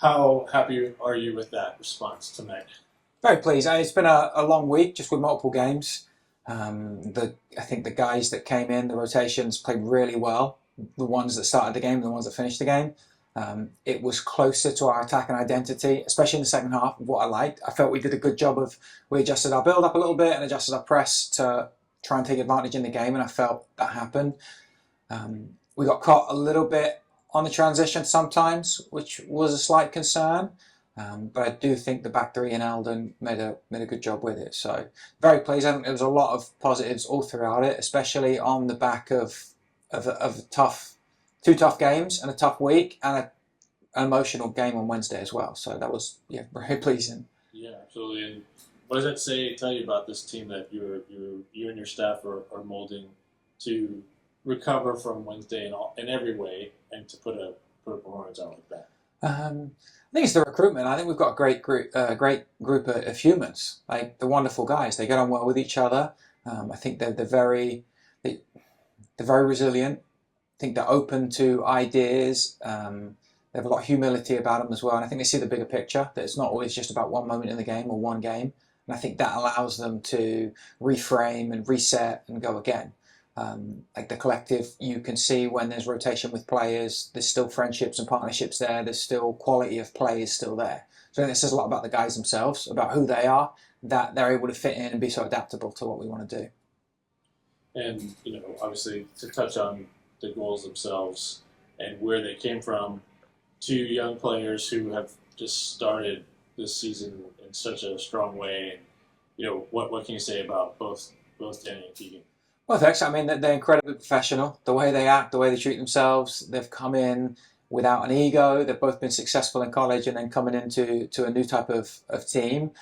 How happy are you with that response tonight? Very pleased. It's been a long week, just with multiple games. I think the guys that came in, the rotations played really well. The ones that started the game, the ones that finished the game. It was closer to our attacking identity, especially in the second half, of what I liked. I felt we did a good job we adjusted our build up a little bit and adjusted our press to try and take advantage in the game, and I felt that happened. We got caught a little bit on the transition sometimes, which was a slight concern. But I do think the back three in Eldon made a good job with it. So very pleased. I think there was a lot of positives all throughout it, especially on the back of two tough games and a tough week and an emotional game on Wednesday as well. So that was very pleasing. Yeah, absolutely. And what does that tell you about this team that you and your staff are molding to recover from Wednesday in every way and to put a performance out like that? I think it's the recruitment. I think we've got a great group of humans, like the wonderful guys. They get on well with each other. I think they're they're very resilient. I think they're open to ideas. They have a lot of humility about them as well, and I think they see the bigger picture. That it's not always just about one moment in the game or one game, and I think that allows them to reframe and reset and go again. Like the collective, you can see when there's rotation with players, there's still friendships and partnerships there. There's still quality of play is still there. So I think this says a lot about the guys themselves, about who they are, that they're able to fit in and be so adaptable to what we want to do. And obviously, to touch on the goals themselves and where they came from, two young players who have just started this season in such a strong way. And what can you say about both Danny and Keegan? Well, thanks. I mean, they're incredibly professional. The way they act, the way they treat themselves, they've come in without an ego. They've both been successful in college and then coming into a new type of team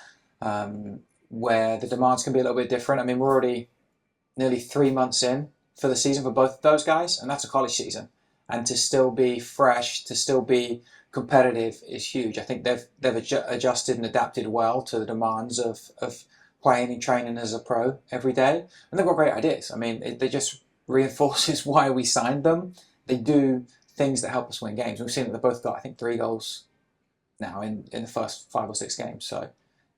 where the demands can be a little bit different. I mean, we're already nearly 3 months in for the season for both of those guys, and that's a college season. And to still be fresh, to still be competitive is huge. I think they've adjusted and adapted well to the demands of playing and training as a pro every day, and they've got great ideas. I mean, they just reinforces why we signed them. They do things that help us win games. We've seen that they've both got, I think, 3 goals now in the first 5 or 6 games. So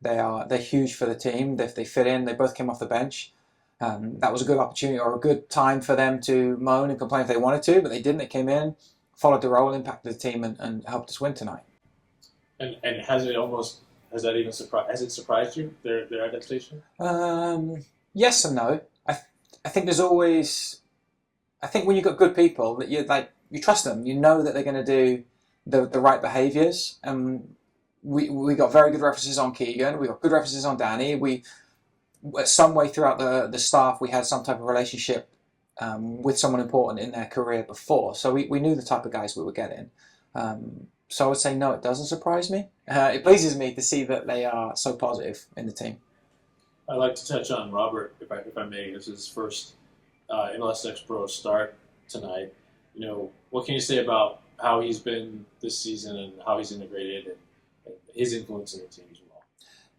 they're huge for the team. They fit in. They both came off the bench. That was a good opportunity or a good time for them to moan and complain if they wanted to, but they didn't. They came in, followed the role, impacted the team, and helped us win tonight. And has it surprised you, their adaptation? Yes and no. I think there's always, I think when you've got good people that you trust them, you know that they're going to do the right behaviours. And we got very good references on Keegan. We got good references on Danny. Some way throughout the staff, we had some type of relationship with someone important in their career before, so we knew the type of guys we were getting. So I would say no, it doesn't surprise me. It pleases me to see that they are so positive in the team. I'd like to touch on Robert, if I may. This is his first MLS NEXT Pro start tonight. What can you say about how he's been this season and how he's integrated and his influence in the team as well?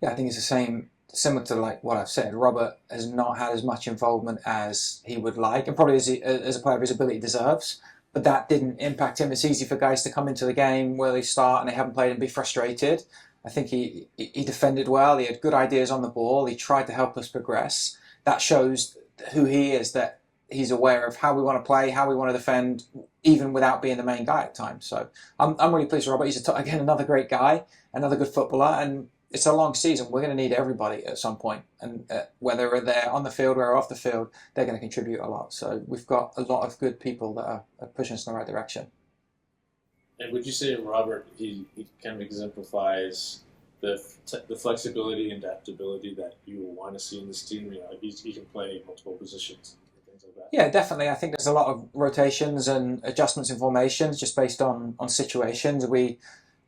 Yeah, I think it's the same, similar to like what I've said. Robert has not had as much involvement as he would like, and probably as a player of his ability deserves. But that didn't impact him. It's easy for guys to come into the game where they start and they haven't played and be frustrated. I think he defended well. He had good ideas on the ball. He tried to help us progress. That shows who he is, that he's aware of how we want to play, how we want to defend, even without being the main guy at times. So I'm really pleased with Robert. He's again another great guy, another good footballer, and it's a long season. We're going to need everybody at some point, and whether they're on the field or off the field, they're going to contribute a lot. So we've got a lot of good people that are pushing us in the right direction. And would you say Robert, he kind of exemplifies the flexibility and adaptability that you want to see in this team? He can play multiple positions and things like that. Yeah, definitely. I think there's a lot of rotations and adjustments in formations just based on situations. We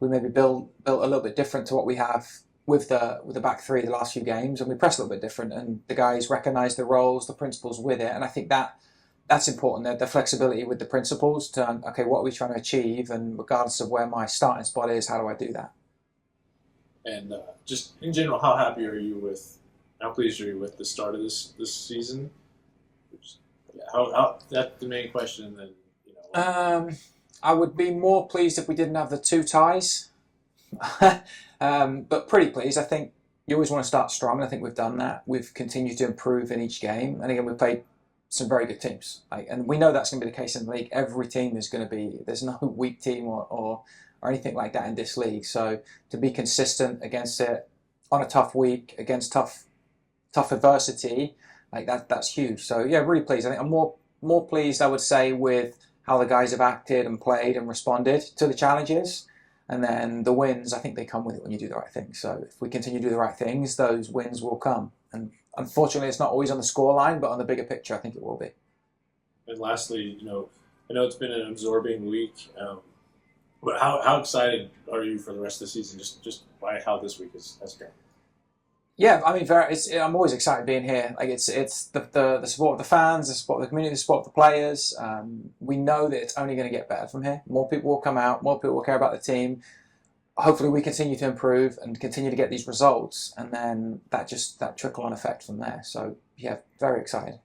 maybe built a little bit different to what we have with the back three the last few games, and we press a little bit different, and the guys recognise the roles, the principles with it, and I think that's important. The flexibility with the principles to okay, what are we trying to achieve, and regardless of where my starting spot is, how do I do that? And just in general, how pleased are you with the start of this season? How that's the main question. And then I would be more pleased if we didn't have the 2 ties But pretty pleased. I think you always want to start strong, and I think we've done that. We've continued to improve in each game, and again, we've played some very good teams. And we know that's going to be the case in the league. Every team is going to be. There's no weak team or anything like that in this league. So to be consistent against it on a tough week, against tough adversity, like that's huge. So yeah, really pleased. I think I'm more pleased, I would say, with how the guys have acted and played and responded to the challenges. And then the wins, I think they come with it when you do the right things. So if we continue to do the right things, those wins will come. And unfortunately, it's not always on the scoreline, but on the bigger picture, I think it will be. And lastly, I know it's been an absorbing week, but how excited are you for the rest of the season? Just by how this week has gone. Yeah, I mean, I'm always excited being here. Like it's the support of the fans, the support of the community, the support of the players. We know that it's only going to get better from here. More people will come out. More people will care about the team. Hopefully, we continue to improve and continue to get these results, and then that trickle-on effect from there. So yeah, very excited.